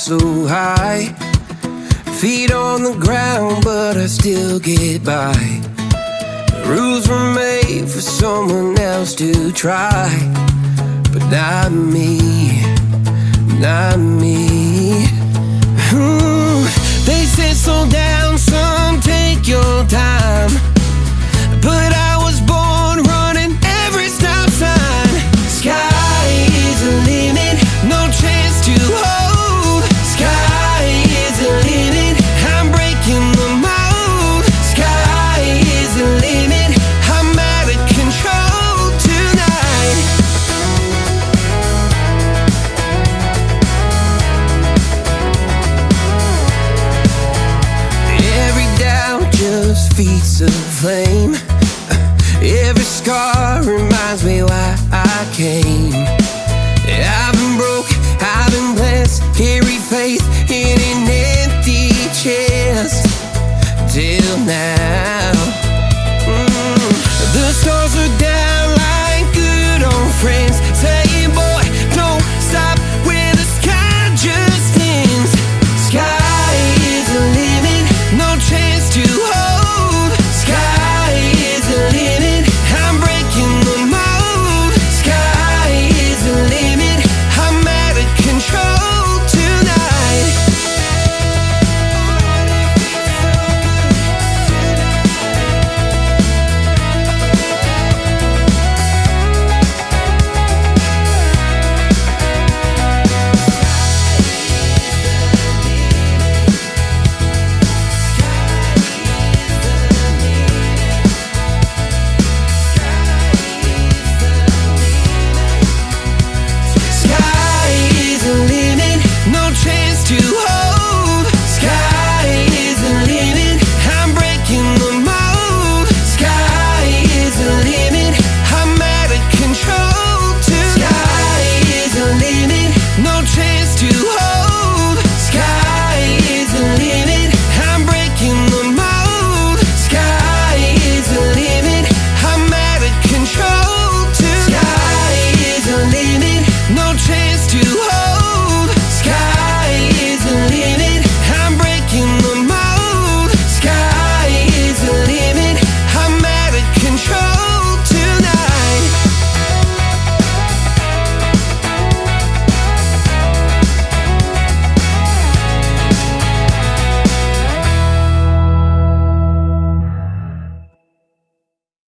so high. Feet on the ground, but I still get by. The rules were made for someone else to try, but not me, not me. They said slow down, son, take your time, but I was born running every stop sign. Sky is the limit, no chance to hold. Sky is the limit, I'm breaking the mold. Sky is the limit, I'm out of control tonight. Every doubt just feeds the flame. Every scar reminds me why I came. I've been broke, I've been blessed, carry faith in an empty chest till now.